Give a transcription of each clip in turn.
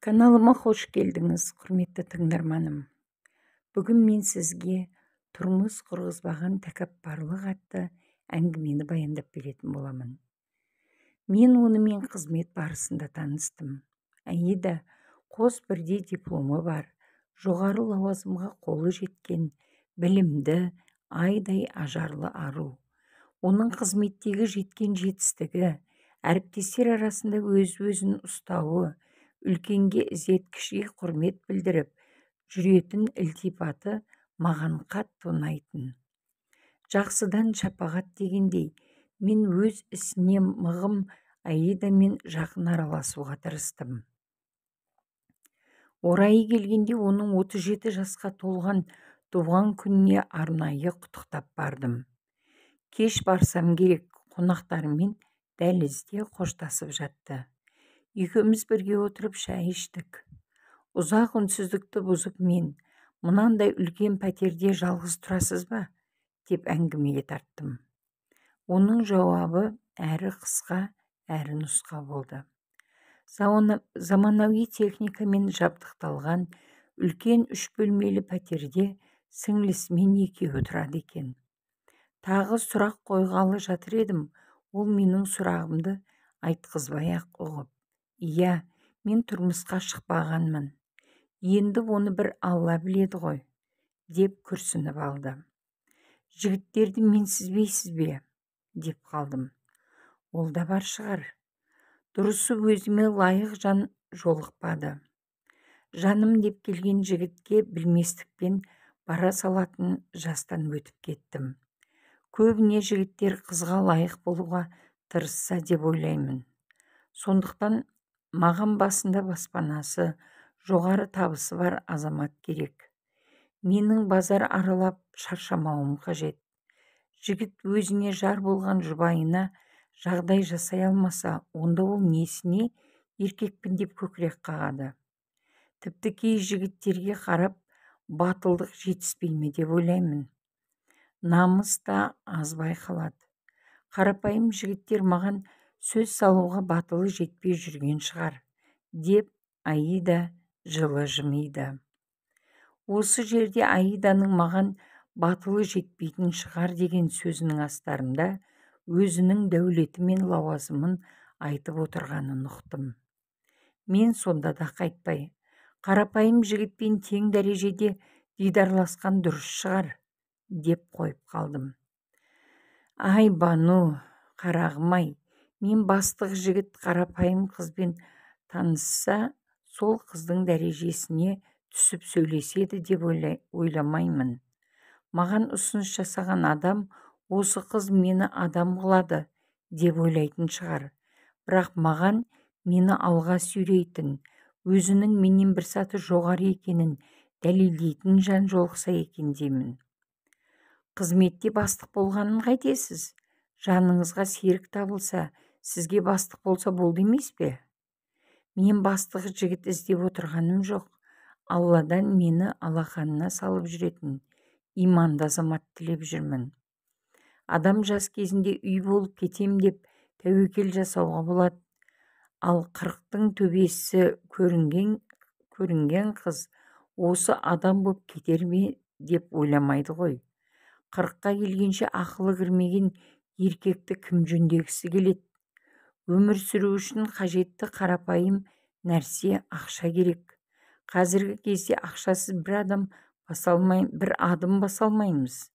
Каналыма хош келдіңіз, құрметті тыңдарманым. Бүгін мен сізге тұрмыс құрғызбаған тәкаппарлық атты әңгімені баяндап беретін боламын. Мен онымен қызмет барысында таныстым. Аида қос бірдей дипломы бар, жоғары лауазымға қолы жеткен, білімді, айдай ажарлы ару. Оның қызметтегі жеткен жетістігі, әріптестер арасында өз-өзін ұстауы, үлкенге ізет, кішіге құрмет білдіріп жүретін ілтипаты маған қатты ұнайтын. Жақсыдан шапағат дегендей, мен өз ісіне мығым Аидамен жақын араласуға тырыстым. Орайы келгенде оның 37 жасқа толған туған күніне арнайы құттықтап бардым. Кеш барсам керек, қонақтарымен дәлізде қоштасып жатты. Екеуміз бірге отырып шай іштік. Ұзақ үнсіздікті бұзып мен, мынандай үлкен пәтерде жалғыз тұрасыз ба? Деп әңгімеге тарттым. Оның жауабы әрі қысқа, әрі нұсқа болды. Заманауи техникамен жабдықталған үлкен 3 бөлмелі пәтерде сіңлісімен екеуі тұрады екен. Тағы сұрақ қойғалы жатыр едім, ол менің сұрағымды айтқызбай-ақ ұғып: «Иә, мен тұрмысқа шықпағанмын. Енді оны бір Алла біледі ғой», деп күрсініп алды. «Жігіттерді менсізбейсіз бе?» деп қалдым. «Ол да бар шығар. Дұрысы өзіме лайық жан жолықпады. Жаным деп келген жігітке білместікпен бара салатын жастан өтіп кеттім. Көбіне жігіттер қызға лайық болуға тырысса деп ойлаймын. Сондықтан маған басында баспанасы, жоғары табысы бар азамат керек. Менің базар аралап шаршамауым қажет. Жігіт өзіне жар болған жұбайына жағдай жасай алмаса, онда ол несіне еркекпін деп көкірек қағады. Тіпті кей жігіттерге қарап, батылдық жетіспей ме деп ойлаймын. Намыс та аз байқалады. Қарапайым жігіттер маған сөз салуға батылы жетпей жүрген шығар», деп Аида жылы жымиды. Осы жерде Аиданың маған батылы жетпейтін шығар деген сөзінің астарында өзінің дәулеті мен лауазымын айтып отырғанын ұқтым. Мен сонда да қайтпай, қарапайым жігітпен тең дәрежеде дидарласқан дұрыс шығар, деп қойып қалдым. «Ай, Бану, қарағым-ай, мен бастық жігіт қарапайым қызбен танысса, сол қыздың дәрежесіне түсіп сөйлеседі деп ойламаймын. Маған ұсыныс жасаған адам, осы қыз мені адам қылады деп ойлайтын шығар. Бірақ маған мені алға сүйрейтін, өзінің менен бір саты жоғары екенін дәлелдейтін жан жолықса екен деймін. Қызметте бастық болғанын қайтесіз? Жаныңызға серік табылса, сізге бастық болса болды емес пе? Мен бастық жігіт іздеп отырғаным жоқ. Алладан мені алақанына салып жүретін иманды азамат тілеп жүрмін. Адам жас кезінде үй болып кетем деп тәуекел жасауға болады. Ал 40-тың төбесі көрінген қыз осы адам боп кетер ме деп ойламайды ғой. 40-қа келгенше ақылы кірмеген еркекті кім жөндегісі келеді? Өмір сүру үшін қажетті қарапайым нәрсе ақша керек. Қазіргі кезде ақшасыз бір адым баса алмаймыз.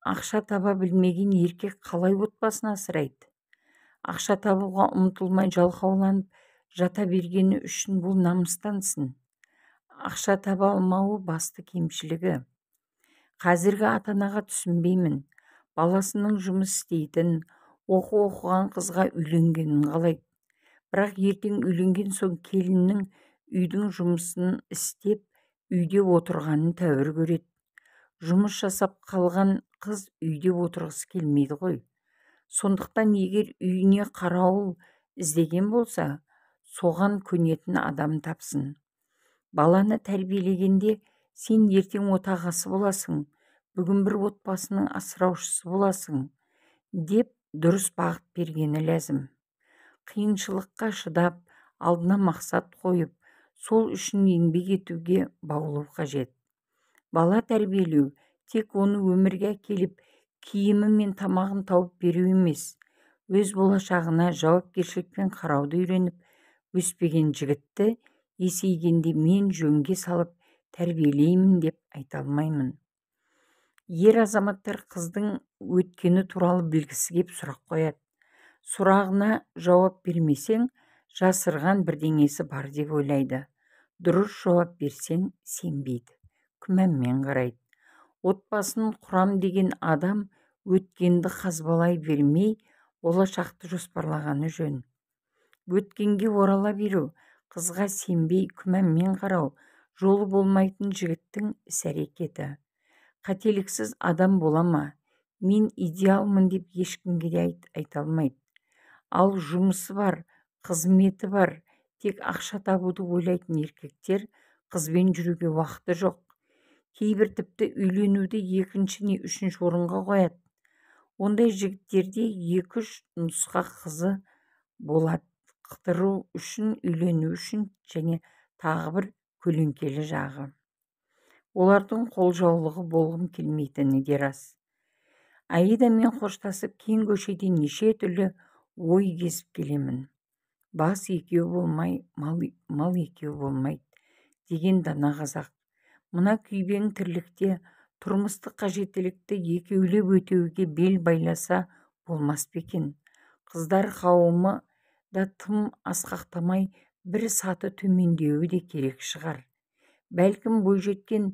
Ақша таба білмеген еркек қалай отбасын асырайды? Ақша табуға ұмтылмай жалқауланып жата бергені үшін бұл намыстансын. Ақша таба алмауы басты кемшілігі. Қазіргі ата-анаға түсінбеймін. Баласының жұмыс істейтін, оқыған қызға үйленгенін қалайды. Бірақ ертең үйленген соң келіннің үйдің жұмысын істеп, үйде отырғанын тәуір көреді. Жұмыс жасап қалған қыз үйде отырғысы келмейді ғой. Сондықтан егер үйіне қарауыл іздеген болса, соған көнетін адам тапсын. Баланы тәрбиелегенде сен ертең отағасы боласың, бүгін бір отбасының асыраушысы боласың, деп дұрыс бағыт бергені ләзім. Қиыншылыққа шыдап, алдына мақсат қойып, сол үшін еңбек етуге баулу қажет. Бала тәрбиелеу тек оны өмірге әкеліп киімі мен тамағын тауып беру емес, өз болашағына жауапкершілікпен қарауды үйреніп өспеген жігітті есейгенде мен жөнге салып тәрбиелеймін деп айта алмаймын. Ер азаматтар қыздың өткені туралы білгісі кеп сұрақ қояды. Сұрағына жауап бермесең, жасырған бірдеңесі бар деп ойлайды. Дұрыс жауап берсең, сенбейді, күмәнмен қарайды. Отбасын құрам деген адам өткенді қазбалай бермей, болашақты жоспарлағаны жөн. Өткенге орала беру, қызға сенбей күмәнмен қарау жолы болмайтын жігіттің іс-әрекеті. Қателіксіз адам бола ма? Мен идеалмын деп ешкімге де айта алмайды. Ал жұмысы бар, қызметі бар, тек ақша табуды ойлайтын еркектер қызбен жүруге уақыты жоқ. Кейбір тіпті үйленуді екінші не үшінші орынға қояды. Ондай жігіттерде 2-3 нұсқа қызы болады: қыдыру үшін, үйлену үшін және тағы бір көлеңкелі жағы. Олардың қолжаулығы болғым келмейтіні де рас. Аидамен қоштасып кең көшеде неше түрлі ой кезіп келемін. Бас екеу болмай, мал екеу болмайды деген дана қазақ. Мына күйбең тірлікте тұрмыстық қажеттілікті екеулеп өтеуге бел байласа болмас па екен? Қыздар қауымы да тым асқақтамай бір саты төмендеуі де керек шығар. Бәлкім бойжеткен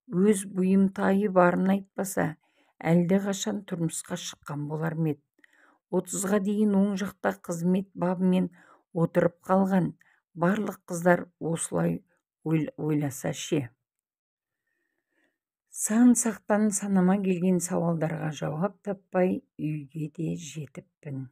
өз бұйымтайы барын айтпаса, әлде қашан тұрмысқа шыққан болар ма еді. 30-ға дейін оң жақта қызмет бабымен отырып қалған барлық қыздар осылай ойласа ше. Сан сақтан санама келген сауалдарға жауап таппай үйге де жетіппін.